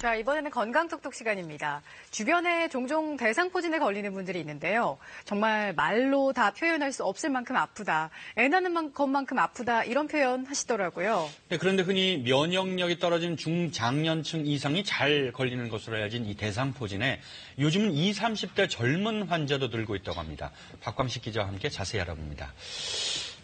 자, 이번에는 건강톡톡 시간입니다. 주변에 종종 대상포진에 걸리는 분들이 있는데요. 정말 말로 다 표현할 수 없을 만큼 아프다. 애 낳는 것만큼 아프다. 이런 표현 하시더라고요. 네, 그런데 흔히 면역력이 떨어진 중장년층 이상이 잘 걸리는 것으로 알려진 이 대상포진에 요즘은 20, 30대 젊은 환자도 늘고 있다고 합니다. 박광식 기자와 함께 자세히 알아봅니다.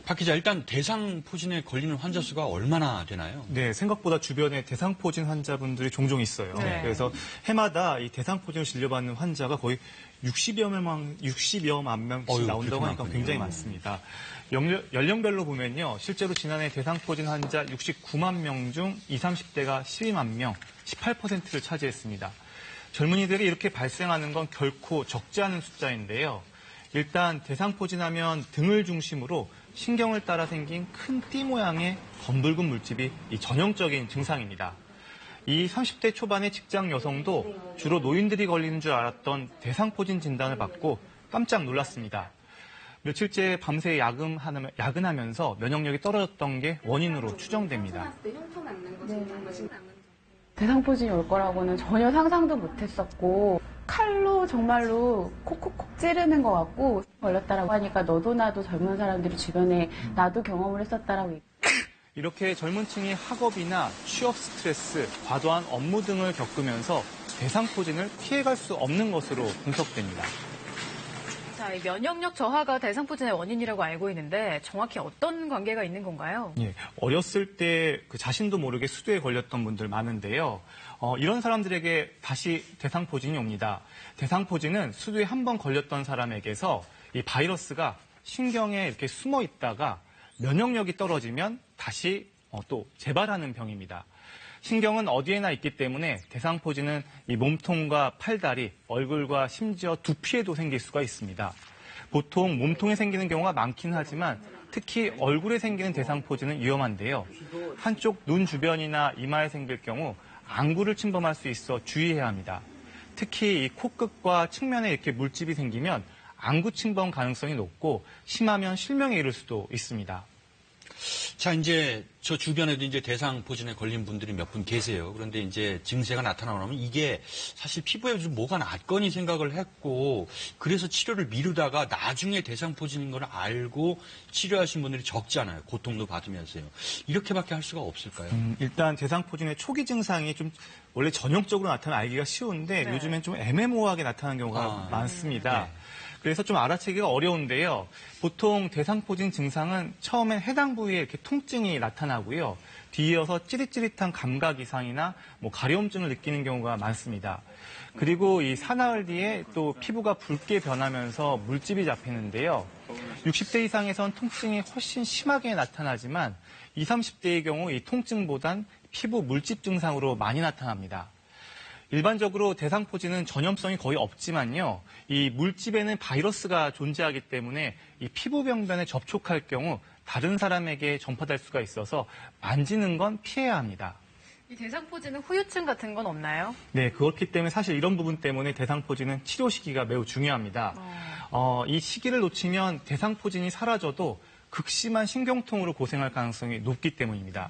박 기자, 일단 대상포진에 걸리는 환자 수가 얼마나 되나요? 네, 생각보다 주변에 대상포진 환자분들이 종종 있어요. 네. 그래서 해마다 이 대상포진을 진료받는 환자가 거의 60여만 명씩 나온다고 하니까 굉장히 많습니다. 연령별로 보면요. 실제로 지난해 대상포진 환자 69만 명 중 20, 30대가 12만 명, 18%를 차지했습니다. 젊은이들이 이렇게 발생하는 건 결코 적지 않은 숫자인데요. 일단 대상포진하면 등을 중심으로 신경을 따라 생긴 큰 띠 모양의 검붉은 물집이 이 전형적인 증상입니다. 이 30대 초반의 직장 여성도 주로 노인들이 걸리는 줄 알았던 대상포진 진단을 받고 깜짝 놀랐습니다. 며칠째 밤새 야근하면서 면역력이 떨어졌던 게 원인으로 추정됩니다. 대상포진이 올 거라고는 전혀 상상도 못했었고 칼로 정말로 콕콕콕 찌르는 것 같고 걸렸다라고 하니까 너도 나도 젊은 사람들이 주변에 나도 경험을 했었다라고. 이렇게 젊은 층이 학업이나 취업 스트레스, 과도한 업무 등을 겪으면서 대상포진을 피해갈 수 없는 것으로 분석됩니다. 자, 이 면역력 저하가 대상포진의 원인이라고 알고 있는데 정확히 어떤 관계가 있는 건가요? 예, 어렸을 때 그 자신도 모르게 수두에 걸렸던 분들 많은데요. 이런 사람들에게 다시 대상포진이 옵니다. 대상포진은 수두에 한 번 걸렸던 사람에게서 이 바이러스가 신경에 이렇게 숨어 있다가 면역력이 떨어지면 다시 또 재발하는 병입니다. 신경은 어디에나 있기 때문에 대상포진은 이 몸통과 팔다리, 얼굴과 심지어 두피에도 생길 수가 있습니다. 보통 몸통에 생기는 경우가 많긴 하지만 특히 얼굴에 생기는 대상포진은 위험한데요. 한쪽 눈 주변이나 이마에 생길 경우 안구를 침범할 수 있어 주의해야 합니다. 특히 이 코끝과 측면에 이렇게 물집이 생기면 안구 침범 가능성이 높고 심하면 실명에 이를 수도 있습니다. 자, 이제 저 주변에도 이제 대상포진에 걸린 분들이 몇 분 계세요. 그런데 이제 증세가 나타나면 이게 사실 피부에 좀 뭐가 났거니 생각을 했고 그래서 치료를 미루다가 나중에 대상포진인 걸 알고 치료하신 분들이 적지 않아요. 고통도 받으면서요. 이렇게밖에 할 수가 없을까요? 일단 대상포진의 초기 증상이 좀 원래 전형적으로 나타나면 알기가 쉬운데 네. 요즘엔 좀 애매모호하게 나타나는 경우가 많습니다. 네. 그래서 좀 알아채기가 어려운데요. 보통 대상포진 증상은 처음엔 해당 부위에 이렇게 통증이 나타나고요. 뒤이어서 찌릿찌릿한 감각 이상이나 가려움증을 느끼는 경우가 많습니다. 그리고 이 사나흘 뒤에 또 피부가 붉게 변하면서 물집이 잡히는데요. 60대 이상에선 통증이 훨씬 심하게 나타나지만 20, 30대의 경우 이 통증보단 피부 물집 증상으로 많이 나타납니다. 일반적으로 대상포진은 전염성이 거의 없지만요. 이 물집에는 바이러스가 존재하기 때문에 이 피부 병변에 접촉할 경우 다른 사람에게 전파될 수가 있어서 만지는 건 피해야 합니다. 이 대상포진은 후유증 같은 건 없나요? 네, 그렇기 때문에 사실 이런 부분 때문에 대상포진은 치료 시기가 매우 중요합니다. 이 시기를 놓치면 대상포진이 사라져도 극심한 신경통으로 고생할 가능성이 높기 때문입니다.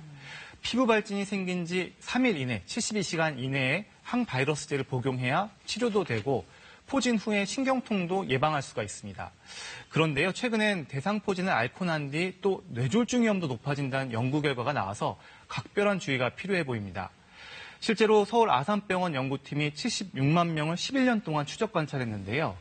피부 발진이 생긴 지 3일 이내, 72시간 이내에 항바이러스제를 복용해야 치료도 되고 포진 후에 신경통도 예방할 수가 있습니다. 그런데요, 최근엔 대상포진을 앓고 난 뒤 또 뇌졸중 위험도 높아진다는 연구 결과가 나와서 각별한 주의가 필요해 보입니다. 실제로 서울 아산병원 연구팀이 76만 명을 11년 동안 추적 관찰했는데요.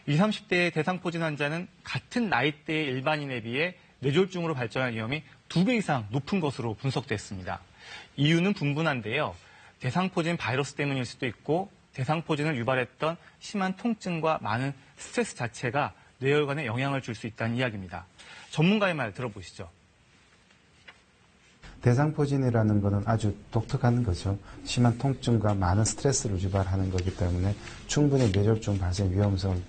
20, 30대의 대상포진 환자는 같은 나이대의 일반인에 비해 뇌졸중으로 발전할 위험이 2배 이상 높은 것으로 분석됐습니다. 이유는 분분한데요. 대상포진 바이러스 때문일 수도 있고 대상포진을 유발했던 심한 통증과 많은 스트레스 자체가 뇌혈관에 영향을 줄 수 있다는 이야기입니다. 전문가의 말 들어보시죠. 대상포진이라는 것은 아주 독특한 거죠. 심한 통증과 많은 스트레스를 유발하는 거기 때문에 충분히 뇌졸중 발생 위험성을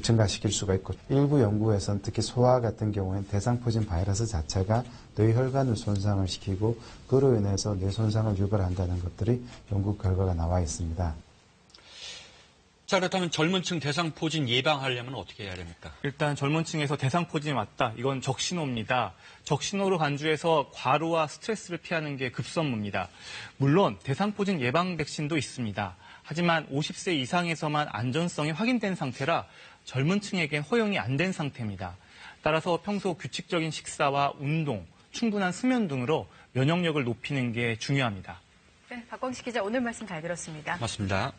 증가시킬 수가 있고 일부 연구에서는 특히 소아 같은 경우에는 대상포진 바이러스 자체가 뇌혈관을 손상을 시키고 그로 인해서 뇌 손상을 유발한다는 것들이 연구 결과가 나와 있습니다. 자, 그렇다면 젊은 층 대상포진 예방하려면 어떻게 해야 됩니까? 일단 젊은 층에서 대상포진이 왔다. 이건 적신호입니다. 적신호로 간주해서 과로와 스트레스를 피하는 게 급선무입니다. 물론 대상포진 예방 백신도 있습니다. 하지만 50세 이상에서만 안전성이 확인된 상태라 젊은 층에겐 허용이 안 된 상태입니다. 따라서 평소 규칙적인 식사와 운동, 충분한 수면 등으로 면역력을 높이는 게 중요합니다. 네, 박광식 기자 오늘 말씀 잘 들었습니다. 맞습니다.